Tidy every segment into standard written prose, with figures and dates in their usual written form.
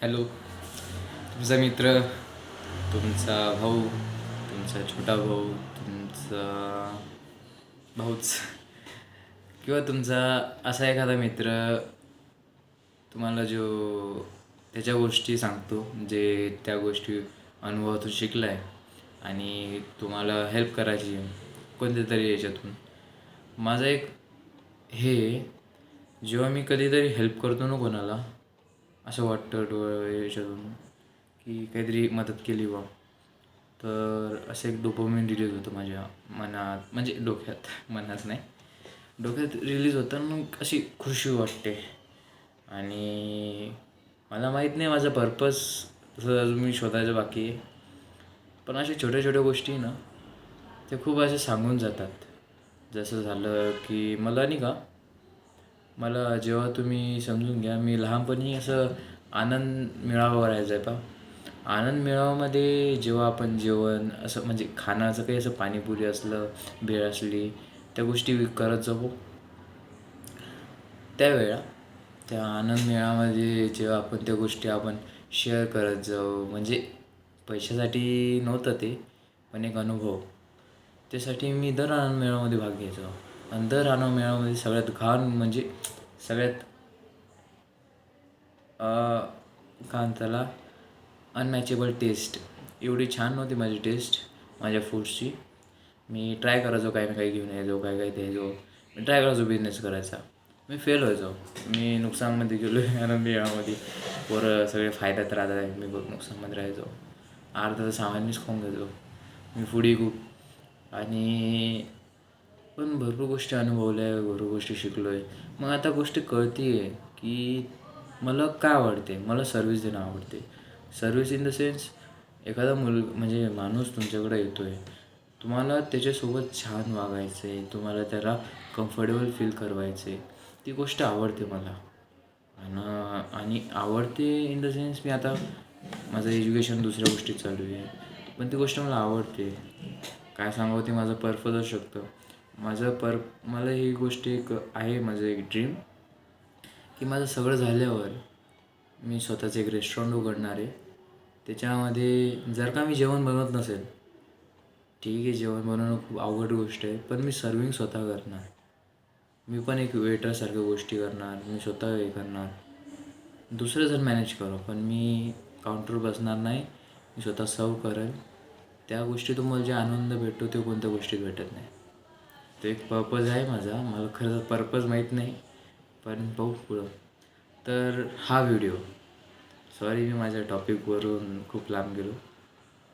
Hello. तुमचा मित्र, तुमचा भाऊ, तुमचा छोटा भाऊ, तुमचा भाऊच किंवा तुमचा असा एखादा मित्र तुम्हाला जो त्याच्या गोष्टी सांगतो, जे त्या गोष्टी अनुभवातून शिकला आहे आणि तुम्हाला हेल्प करायची आहे कोणत्या तरी याच्यातून. माझा एक हे जेव्हा मी कधीतरी हेल्प करतो ना कोणाला, असं वाटतं याच्यातून की काहीतरी मदत केली बा, तर असं एक डोपामाइन रिलीज होतं माझ्या मनात, म्हणजे डोक्यात, मनात नाही, डोक्यात रिलीज होतं. मग अशी खुशी वाटते. आणि मला माहीत नाही माझा पर्पज तसं अजून मी शोधायचं बाकी आहे, पण अशा छोट्या छोट्या गोष्टी ना ते खूप असे सांगून जातात. जसं झालं की मला नाही का, मला जेव्हा तुम्ही समजून घ्या, मी लहानपणी असं आनंद मेळावा राहायचा आहे पा. आनंद मेळाव्यामध्ये जेव्हा आपण जेवण असं म्हणजे खाण्याचं काही असं पाणीपुरी असलं, भेळ असली, त्या गोष्टी करत जाऊ. त्यावेळा त्या आनंद मेळाव्यामध्ये जेव्हा आपण त्या गोष्टी आपण शेअर करत जाऊ, म्हणजे पैशासाठी नव्हतं ते, पण एक अनुभव. त्यासाठी मी दर आनंद मेळाव्यामध्ये भाग घ्यायचो. आणि दर आनंद मेळाव्यामध्ये सगळ्यात घाण म्हणजे सगळ्यात काय त्याला अनमॅचेबल टेस्ट, एवढी छान नव्हती माझी टेस्ट माझ्या फूड्सची. मी ट्राय करायचो, काही ना काही घेऊन यायचो, काय काय द्यायचो. मी ट्राय करायचो बिझनेस करायचा. मी फेल व्हायचो. मी नुकसानमध्ये गेलो आहे आनंद मेळाव्यामध्ये. पोरं सगळे फायद्यात राहतात आहे, मी बघ नुकसानमध्ये राहायचो. अर्धा तर सामानच खाऊन घ्यायचो मी, फुडी खूप. आणि पण भरपूर गोष्टी अनुभवल्या आहे, भरपूर गोष्टी शिकलो आहे. मग आता गोष्टी कळते आहे की मला काय आवडते. मला सर्व्हिस देणं आवडते. सर्व्हिस इन द सेन्स, एखादा म्हणजे माणूस तुमच्याकडे येतो आहे, तुम्हाला त्याच्यासोबत छान वागायचं आहे, तुम्हाला त्याला कम्फर्टेबल फील करवायचं आहे. ती गोष्ट आवडते मला. आणि आवडते इन द सेन्स, मी आता माझं एज्युकेशन दुसऱ्या गोष्टीत चालू आहे, पण ती गोष्ट मला आवडते. काय सांगावं, ते माझं पर्पज असू शकतं. मला ही गोष्ट एक आहे, माझं एक ड्रीम, की माझं सगळं झाल्यावर मी स्वतःचं एक रेस्टॉरंट उघडणार आहे. त्याच्यामध्ये जर का मी जेवण बनवत नसेल, ठीक आहे, जेवण बनवणं खूप अवघड गोष्ट आहे, पण मी सर्विंग स्वतः करणार. मी पण एक वेटरसारख्या गोष्टी करणार, मी स्वतः हे करणार. दुसरं जर मॅनेज करू, पण मी काउंटरवर बसणार नाही, मी स्वतः सर्व करेल. त्या गोष्टीतून मला जे आनंद भेटतो ते कोणत्या गोष्टीत भेटत नाही. तो एक पर्पज आहे माझा. मला खरं पर्पज माहीत नाही, पण पाहू पुढं. तर हा व्हिडिओ, सॉरी मी माझ्या टॉपिकवरून खूप लांब गेलो.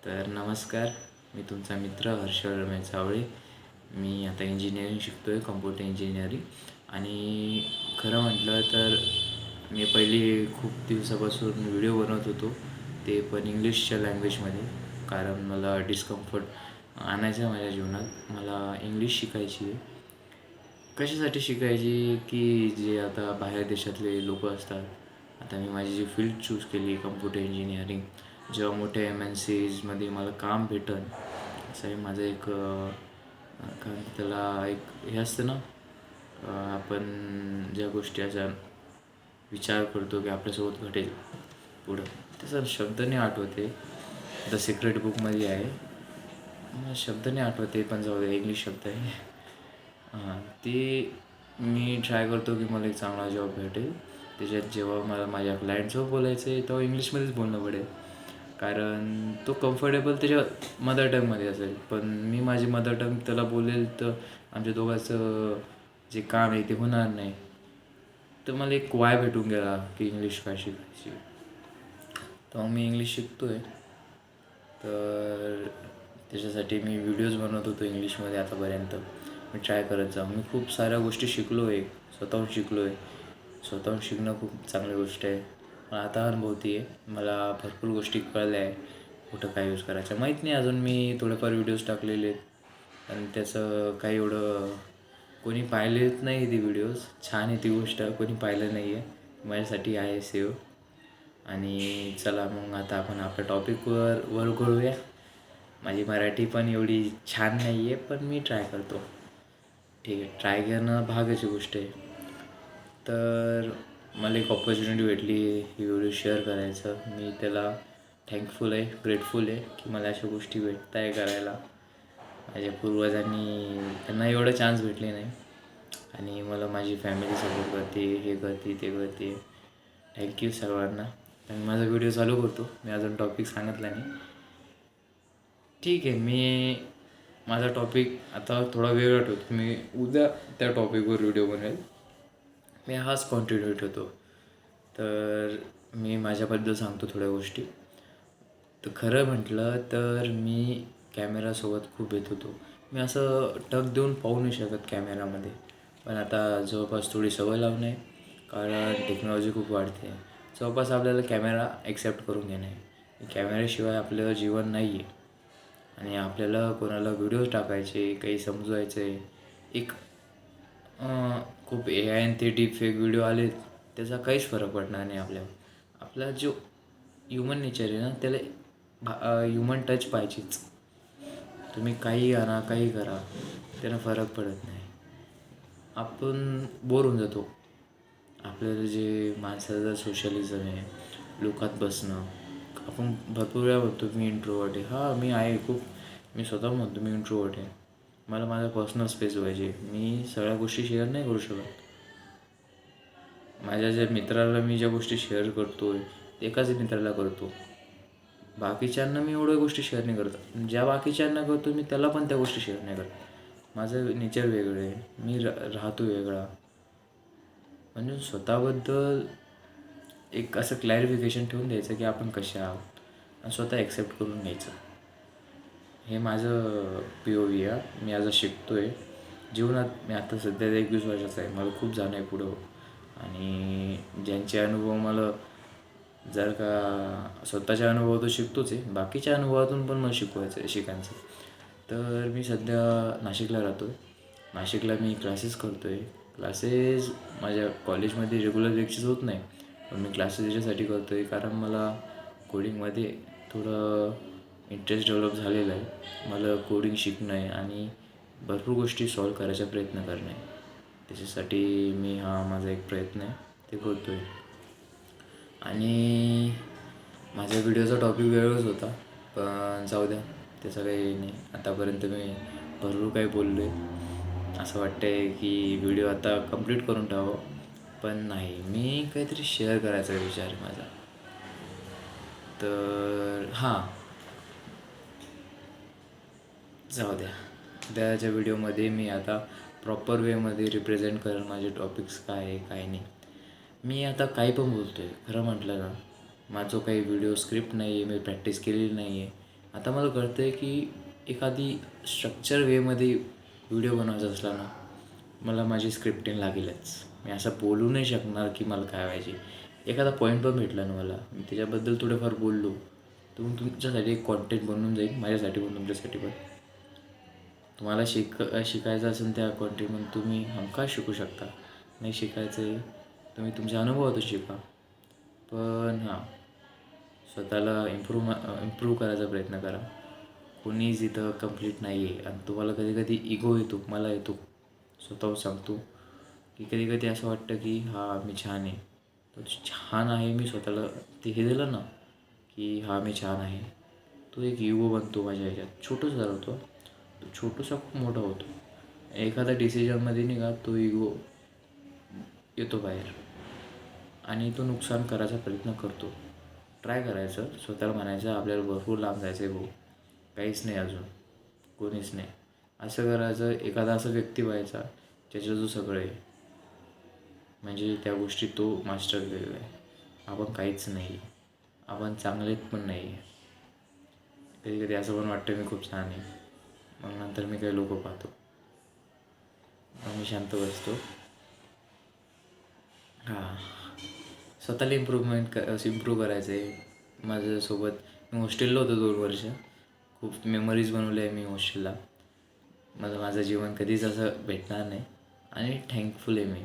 तर नमस्कार, मी तुमचा मित्र हर्षल रमेश सावळे. मी आता इंजिनिअरिंग शिकतो आहे, कम्प्युटर इंजिनिअरिंग. आणि खरं म्हटलं तर मी पहिली खूप दिवसापासून व्हिडिओ बनवत होतो, ते पण इंग्लिशच्या लँग्वेजमध्ये. कारण मला डिस्कम्फर्ट आणायचं आहे माझ्या जीवनात. मला इंग्लिश शिकायची आहे. कशासाठी शिकायची, की जे आता बाहेर देशातले लोक असतात, आता मी माझी जी फील्ड चूज केली कम्प्युटर इंजिनिअरिंग, जेव्हा मोठ्या MNCजमध्ये मला काम भेटन, असं आहे माझं एक काय म्हणतात त्याला, एक हे असतं ना, आपण ज्या गोष्टी अशा विचार करतो की आपल्यासोबत घडेल पुढं, त्याचा शब्द नाही आठवते, द सिक्रेट बुकमध्ये आहे, मला शब्द नाही आठवते, पण जाऊ दे, इंग्लिश शब्द आहे. ते मी ट्राय करतो की मला एक चांगला जॉब भेटेल. त्याच्यात जेव्हा मला माझ्या क्लायंटसोबत बोलायचं आहे, तेव्हा इंग्लिशमध्येच बोलणं पडेल, कारण तो कम्फर्टेबल त्याच्या मदर टंगमध्ये असेल. पण मी माझी मदर टंग त्याला बोलेल तर आमच्या दोघांचं जे काम आहे ते होणार नाही. तर मला एक वाय भेटून गेला की इंग्लिश काय शिकायची. तर मग मी इंग्लिश शिकतो आहे. तर त्याच्यासाठी मी व्हिडिओज बनवत होतो इंग्लिशमध्ये आतापर्यंत. मी ट्राय करत जाऊ. मी खूप साऱ्या गोष्टी शिकलो आहे, स्वतःहून शिकलो आहे. स्वतःहून शिकणं खूप चांगली गोष्ट आहे. मला आता अनुभवती आहे. मला भरपूर गोष्टी कळल्या आहे, कुठं काय यूज करायचं माहीत नाही अजून. मी थोडेफार व्हिडिओज टाकलेले आहेत, आणि त्याचं काही एवढं कोणी पाहिलेच नाही. ती व्हिडिओज छान आहे, ती गोष्ट कोणी पाहिलं नाही आहे, माझ्यासाठी आहे सेव. आणि चला मग आता आपण आपल्या टॉपिकवर वळूया. माझी मराठी पण एवढी छान नाही आहे, पण मी ट्राय करतो. ठीक आहे, ट्राय करणं भागाची गोष्ट आहे. तर मला एक ऑपॉर्च्युनिटी भेटली ही व्हिडिओ शेअर करायचं. मी त्याला थँकफुल आहे, ग्रेटफुल आहे की मला अशा गोष्टी भेटत आहे करायला. माझ्या पूर्वजांनी त्यांना एवढं चान्स भेटले नाही आणि मला माझी फॅमिली सपोर्ट करते, हे करते, ते करते. थँक्यू सर्वांना. आणि माझा व्हिडिओ चालू करतो. मी अजून टॉपिक सांगितला नाही. ठीक आहे, मी माझा टॉपिक आता थोडा वेगळा ठेवतो. मी उद्या त्या टॉपिकवर व्हिडिओ बनवेल. मी हाच कॉन्टिन्यू ठेवतो. तर मी माझ्याबद्दल सांगतो थोड्या गोष्टी. तर खरं म्हटलं तर मी कॅमेरासोबत खूप येत होतो. मी असं टक देऊन पाहू नाही शकत कॅमेरामध्ये. पण आता जवळपास थोडी सवय लावणे आहे, कारण टेक्नॉलॉजी खूप वाढते. जवळपास आपल्याला कॅमेरा ॲक्सेप्ट करून घेणे आहे. कॅमेऱ्याशिवाय आपलं जीवन नाही आहे. आणि आपल्याला कोणाला व्हिडिओ टाकायचे, काही समजवायचं आहे. एक खूप AI आणि ते डीप फेक व्हिडिओ आले, त्याचा काहीच फरक पडणार नाही आपल्यावर. आपला जो ह्युमन नेचर आहे ना, त्याला ह्युमन टच पाहिजेच. तुम्ही काही आणा, काही करा, त्याला फरक पडत नाही. आपण बोर होऊन जातो. आपल्याला जे माणसाचं सोशलिझम आहे, लोकात बसणं. आपण भरपूर वेळा म्हणतो मी इंट्रोवर्ट आहे. हां, मी आहे खूप. मी स्वतः म्हणतो मी इंट्रोवर्ट आहे. मला माझा पर्सनल स्पेस पाहिजे. मी सगळ्या गोष्टी शेअर नाही करू शकत. माझ्या ज्या मित्राला मी ज्या गोष्टी शेअर करतो आहे, एकाच मित्राला करतो. बाकीच्यांना मी एवढ्या गोष्टी शेअर नाही करत. ज्या बाकीच्यांना करतो मी त्याला पण त्या गोष्टी शेअर नाही करत. माझं नेचर वेगळं आहे. मी राहतो वेगळा. म्हणजे स्वतःबद्दल एक असं क्लॅरिफिकेशन ठेवून द्यायचं की आपण कसे आहोत आणि स्वतः ॲक्सेप्ट करून घ्यायचं. हे माझं POV आहे. मी आज शिकतो आहे जीवनात. मी आता सध्या 21 वर्षाचा आहे. मला खूप जाणं आहे पुढं. आणि ज्यांचे अनुभव मला जर का स्वतःच्या अनुभवातून शिकतोच आहे, बाकीच्या अनुभवातून पण मला शिकायचं. तर मी सध्या नाशिकला राहतो आहे. नाशिकला मी क्लासेस करतो आहे. क्लासेस माझ्या कॉलेजमध्ये रेग्युलर लेक्चर्स होत नाही, पण मी क्लासेस याच्यासाठी करतो आहे कारण मला कोडिंगमध्ये थोडं इंटरेस्ट डेव्हलप झालेला आहे. मला कोडिंग शिकणं आहे आणि भरपूर गोष्टी सॉल्व करायचा प्रयत्न करणं आहे. त्याच्यासाठी मी हा माझा एक प्रयत्न आहे, ते करतो आहे. आणि माझ्या व्हिडिओचा टॉपिक वेगळाच होता, पण जाऊ द्या, त्याचं काही नाही. आतापर्यंत मी भरपूर काही बोललो आहे. असं वाटतं आहे की व्हिडिओ आता कंप्लीट करून टाकावं, पण नाही. मी काहीतरी शेअर करायचा विचार आहे माझा. तर हां, जाऊ द्या. उद्याच्या व्हिडिओमध्ये मी आता प्रॉपर वेमध्ये रिप्रेझेंट करेन माझे टॉपिक्स काय आहे, काय नाही. मी आता काही पण बोलतो आहे. खरं म्हटलं ना, माझं काही व्हिडिओ स्क्रिप्ट नाही आहे, मी प्रॅक्टिस केलेली नाही आहे. आता मला कळतं आहे की एखादी स्ट्रक्चर वेमध्ये व्हिडिओ बनवायचा असला ना, मला माझी स्क्रिप्टिंग लागेलच. मी असं बोलू नाही शकणार की मला काय पाहिजे. एखादा पॉईंट पण भेटला ना मला, मी त्याच्याबद्दल थोडंफार बोललो, तर मग तुमच्यासाठी एक कॉन्टेंट बनवून जाईल, माझ्यासाठी पण, तुमच्यासाठी पण. तुम्हाला शिकायचं असेल त्या कॉन्टेंटमधून तुम्ही हमखास शिकू शकता. नाही शिकायचं आहे, तुम्ही तुमच्या अनुभवातून शिका. पण हां, स्वतःला इम्प्रूव्ह करायचा प्रयत्न करा. कोणीच इथं कंप्लीट नाही आहे. आणि तुम्हाला कधी कधी इगो येतो, मला येतो, स्वतःहून सांगतो की कधी कधी असं वाटतं की हां मी छान आहे. तो छान आहे, मी स्वतःला ते हे दिलं ना की हां मी छान आहे, तो एक इगो बनतो माझ्या ह्याच्यात. छोटंसं होतो, तो छोटूसा खूप मोठा होतो. एखाद्या डिसिजनमध्ये नाही का तो इगो येतो बाहेर आणि तो नुकसान करायचा प्रयत्न करतो. ट्राय करायचं, स्वतःला म्हणायचं आपल्याला भरपूर लांब जायचं आहे भाऊ, काहीच नाही अजून, कोणीच नाही. असं करायचं. एखादा असा व्यक्ती व्हायचा ज्याच्याजवळ सगळं आहे, म्हणजे त्या गोष्टीत तो मास्टर केलेला आहे. आपण काहीच नाही, आपण चांगलेत पण नाही. कधी कधी असं पण वाटतं मी खूप छान आहे, मग नंतर मी काही लोक पाहतो, मग मी शांत बसतो. हां, स्वतःला इम्प्रूव्ह करायचं आहे. माझ्यासोबत मी हॉस्टेलला होतो 2 वर्ष. खूप मेमरीज बनवल्या आहे मी हॉस्टेलला. मला माझं जीवन कधीच असं भेटणार नाही आणि थँकफुल आहे मी.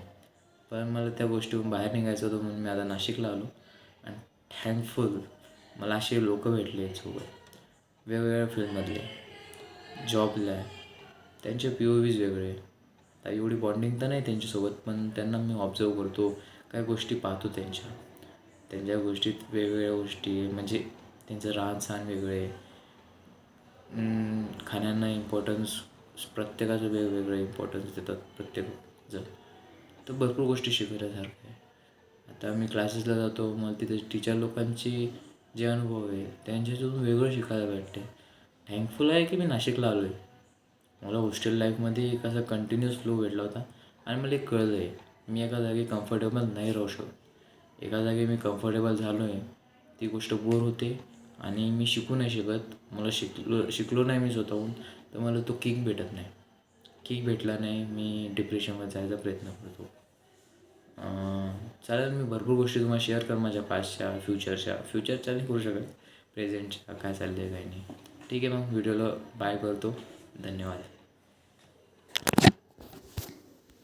पण मला त्या गोष्टीतून बाहेर निघायचं होतं, म्हणून मी आता नाशिकला आलो. आणि थँकफुल मला असे लोक भेटले आहेत सोबत, वेगवेगळ्या फील्डमधले, जॉबला आहे. त्यांचे POVs वेगळे. आता एवढी बॉन्डिंग तर नाही त्यांच्यासोबत, पण त्यांना मी ऑब्झर्व करतो. काही गोष्टी पाहतो त्यांच्या गोष्टीत वेगवेगळ्या गोष्टी म्हणजे त्यांचं राहणसहान वेगळे, खाण्यांना इम्पॉर्टन्स प्रत्येकाचं वेगवेगळं इम्पॉर्टन्स देतात प्रत्येक जण. तर भरपूर गोष्टी शिकवण्यासारख्या आहे. आता मी क्लासेसला जातो, मला तिथे टीचर लोकांचे जे अनुभव आहे त्यांच्यातून वेगळं शिकायला भेटते. थँकफुल आहे की मी नाशिकला आलो आहे. मला हॉस्टेल लाईफमध्ये एक असा कंटिन्युअस फ्लो भेटला होता आणि मला एक कळलं आहे मी एका जागी कम्फर्टेबल नाही राहू शकत. एका जागी मी कम्फर्टेबल झालो आहे ती गोष्ट बोर होते आणि मी शिकू नाही शकत. मला शिकलो नाही मी स्वतःहून तर मला तो किक भेटत नाही. किक भेटला नाही मी डिप्रेशनमध्ये जायचा प्रयत्न करतो. चालेल मी भरपूर गोष्टी तुम्हाला शेअर कर माझ्या पास्टच्या फ्युचरच्या नाही करू शकत, प्रेझेंटच्या काय चाललं आहे काय नाही. ठीक आहे मग व्हिडिओला बाय करतो. धन्यवाद.